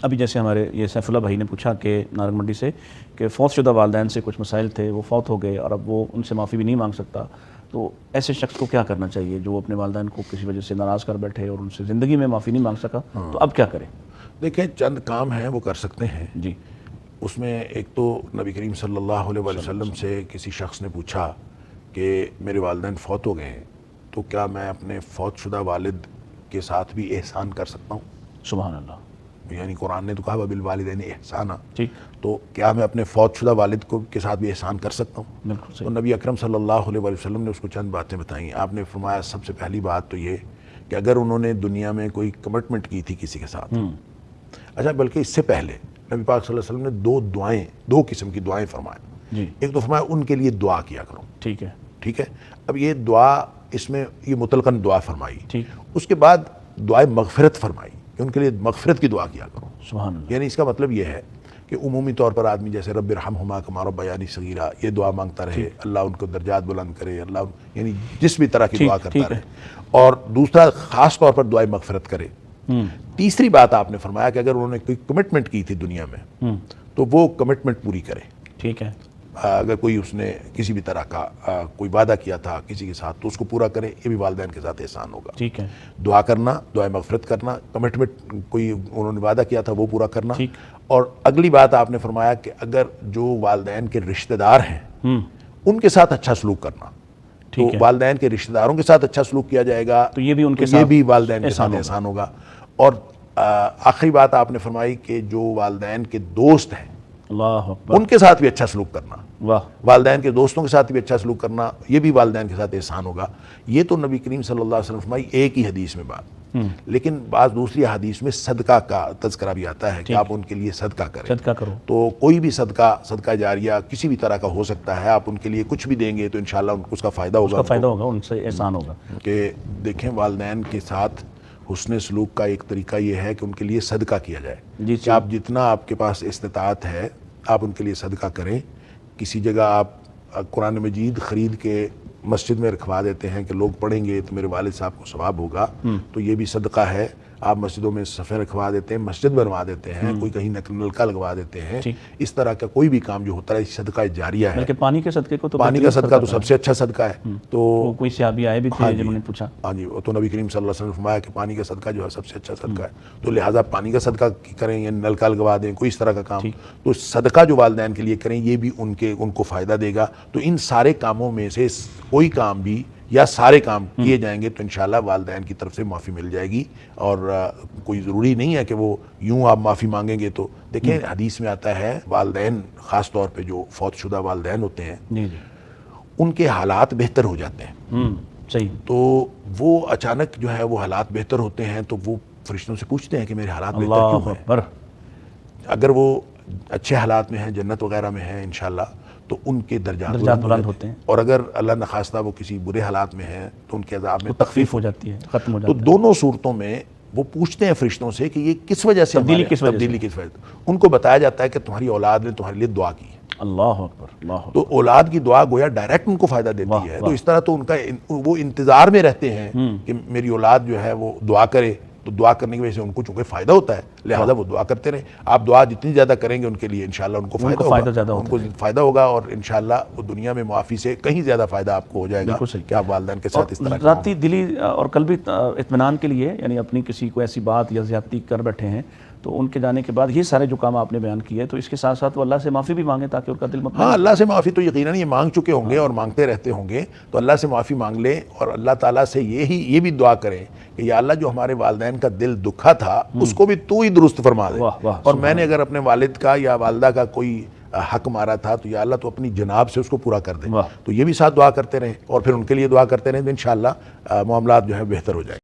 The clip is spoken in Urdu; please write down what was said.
ابھی جیسے ہمارے یہ سیف اللہ بھائی نے پوچھا کہ نارنگ منڈی سے کہ فوت شدہ والدین سے کچھ مسائل تھے، وہ فوت ہو گئے اور اب وہ ان سے معافی بھی نہیں مانگ سکتا، تو ایسے شخص کو کیا کرنا چاہیے جو اپنے والدین کو کسی وجہ سے ناراض کر بیٹھے اور ان سے زندگی میں معافی نہیں مانگ سکا، تو اب کیا کرے؟ دیکھیں چند کام ہیں وہ کر سکتے ہیں جی، اس میں ایک تو نبی کریم صلی اللہ علیہ وسلم سے کسی شخص نے پوچھا کہ میرے والدین فوت ہو گئے ہیں تو کیا میں اپنے فوت شدہ والد کے ساتھ بھی احسان کر سکتا ہوں؟ سبحان اللہ، یعنی قرآن نے تو کہا وبالوالدین احسانا، ٹھیک، تو کیا میں اپنے فوت شدہ والد کے ساتھ بھی احسان کر سکتا ہوں؟ بالکل تو صحیح، نبی اکرم صلی اللہ علیہ وسلم نے اس کو چند باتیں بتائیں. آپ نے فرمایا سب سے پہلی بات تو یہ کہ اگر انہوں نے دنیا میں کوئی کمٹمنٹ کی تھی کسی کے ساتھ، اچھا بلکہ اس سے پہلے نبی پاک صلی اللہ علیہ وسلم نے دو قسم کی دعائیں فرمائیں. جی، ایک تو فرمایا ان کے لیے دعا کیا کرو، ٹھیک ہے، ٹھیک ہے. اب یہ دعا اس میں یہ مطلقاً دعا فرمائی. ٹھیک، اس کے بعد دعائے مغفرت فرمائی کہ ان کے لیے مغفرت کی دعا کیا کرو. سبحان اللہ، یعنی اس کا مطلب یہ ہے کہ عمومی طور پر آدمی جیسے رب ارحمہما کما ربیانی صغیرہ یہ دعا مانگتا رہے، اللہ ان کو درجات بلند کرے، اللہ یعنی جس بھی طرح کی دعا کرتا رہے. اور دوسرا خاص طور پر دعائے مغفرت کرے. تیسری بات آپ نے فرمایا کہ اگر انہوں نے کوئی کمٹمنٹ کی تھی دنیا میں تو وہ کمٹمنٹ پوری کرے. ٹھیک ہے، اگر کوئی اس نے کسی بھی طرح کا کوئی وعدہ کیا تھا کسی کے ساتھ تو اس کو پورا کرے، یہ بھی والدین کے ساتھ احسان ہوگا. ٹھیک ہے، دعا کرنا، دعائے مغفرت کرنا، کمٹمنٹ کوئی انہوں نے وعدہ کیا تھا وہ پورا کرنا. ٹھیک. اور اگلی بات آپ نے فرمایا کہ اگر جو والدین کے رشتہ دار ہیں ان کے ساتھ اچھا سلوک کرنا. تو والدین کے رشتہ داروں کے ساتھ اچھا سلوک کیا جائے گا تو یہ بھی ان کے یہ ساتھ بھی والدین کے ساتھ احسان ہوگا. اور آخری بات آپ نے فرمائی کہ جو والدین کے دوست ہیں اللہ اکبر، ان کے ساتھ بھی اچھا سلوک کرنا. واہ، والدین کے دوستوں کے ساتھ بھی اچھا سلوک کرنا، یہ بھی والدین کے ساتھ احسان ہوگا. یہ تو نبی کریم صلی اللہ علیہ وسلم فرمائی ایک ہی حدیث میں بات. لیکن بعض دوسری حدیث میں صدقہ کا تذکرہ بھی آتا ہے کہ آپ ان کے لیے صدقہ کریں. صدقہ کرو، تو کوئی بھی صدقہ جاریہ کسی بھی طرح کا ہو سکتا ہے. آپ ان کے لیے کچھ بھی دیں گے تو انشاءاللہ ان کو اس کا فائدہ ہوگا، اس کا فائدہ ہوگا، ان سے احسان ہوگا. کہ دیکھیں والدین کے ساتھ حسن سلوک کا ایک طریقہ یہ ہے کہ ان کے لیے صدقہ کیا جائے. جی، کہ آپ جتنا آپ کے پاس استطاعت ہے آپ ان کے لیے صدقہ کریں. کسی جگہ آپ قرآن مجید خرید کے مسجد میں رکھوا دیتے ہیں کہ لوگ پڑھیں گے تو میرے والد صاحب کو ثواب ہوگا، تو یہ بھی صدقہ ہے. آپ مسجدوں میں صفحے رکھوا دیتے ہیں، مسجد بنوا دیتے ہیں، کوئی کہیں نلکا لگوا دیتے ہیں. اس طرح کا کوئی بھی کام جو ہوتا ہے صدقہ جاریہ ہے. بلکہ پانی کے صدقے کو تو پانی کا صدقہ تو سب سے اچھا صدقہ ہے. تو کوئی صحابی آئے بھی تھے جنہوں نے پوچھا، ہاں جی، تو نبی کریم صلی اللہ علیہ وسلم نے فرمایا کہ پانی کا صدقہ جو ہے سب سے اچھا صدقہ ہے. تو لہٰذا پانی کا صدقہ کریں یا نلکا لگوا دیں، کوئی اس طرح کا کام. تو صدقہ جو والدین کے لیے کریں یہ بھی ان کو فائدہ دے گا. تو ان سارے کاموں میں سے کوئی کام بھی یا سارے کام کیے جائیں گے تو انشاءاللہ والدین کی طرف سے معافی مل جائے گی. اور کوئی ضروری نہیں ہے کہ وہ یوں آپ معافی مانگیں گے. تو دیکھیں حدیث میں آتا ہے والدین خاص طور پہ جو فوت شدہ والدین ہوتے ہیں ان کے حالات بہتر ہو جاتے ہیں. صحیح. تو وہ اچانک جو ہے وہ حالات بہتر ہوتے ہیں تو وہ فرشتوں سے پوچھتے ہیں کہ میرے حالات بہتر کیوں ہیں. اگر وہ اچھے حالات میں ہیں، جنت وغیرہ میں ہیں انشاءاللہ، تو ان کے درجات بلند ہوتے ہیں. اور اگر اللہ نخواستہ وہ کسی برے حالات میں ہیں تو ان کے عذاب میں تخفیف ہو جاتی ہے، ختم ہو جاتا ہے. تو دونوں صورتوں میں وہ پوچھتے ہیں فرشتوں سے کہ یہ کس وجہ سے تبدیلی کس وجہ سے. ان کو بتایا جاتا ہے کہ تمہاری اولاد نے تمہارے لیے دعا کی ہے. اللہ اکبر، اللہ اکبر. تو اولاد کی دعا گویا ڈائریکٹ ان کو فائدہ دیتی ہے. تو اس طرح تو ان کا وہ انتظار میں رہتے ہیں کہ میری اولاد جو ہے وہ دعا کرے. تو دعا کرنے کی وجہ سے ان کو چونکہ فائدہ ہوتا ہے لہذا وہ دعا کرتے رہیں. آپ دعا جتنی زیادہ کریں گے ان کے لیے انشاءاللہ ان کو فائدہ ہوگا، ان کو فائدہ ہوگا. اور انشاءاللہ وہ دنیا میں معافی سے کہیں زیادہ فائدہ آپ کو ہو جائے گا کہ آپ والدین کے ساتھ اس طرح ذاتی دلی اور قلبی اطمینان کے لیے، یعنی اپنی کسی کو ایسی بات یا زیادتی کر بیٹھے ہیں تو ان کے جانے کے بعد یہ سارے جو کام آپ نے بیان کیے تو اس کے ساتھ ساتھ وہ اللہ سے معافی بھی مانگیں تاکہ ان کا دل مطمئن. ہاں، اللہ سے معافی تو یقیناً یہ مانگ چکے ہوں گے اور مانگتے رہتے ہوں گے. تو اللہ سے معافی مانگ لیں اور اللہ تعالیٰ سے یہ بھی دعا کریں کہ یا اللہ جو ہمارے والدین کا دل دکھا تھا اس کو بھی تو ہی درست فرما دے. اور میں نے اگر اپنے والد کا یا والدہ کا کوئی حق مارا تھا تو یا اللہ تو اپنی جناب سے اس کو پورا کر دے. تو یہ بھی ساتھ دعا کرتے رہیں اور پھر ان کے لیے دعا کرتے رہیں تو انشاءاللہ معاملات جو ہے بہتر ہو جائیں.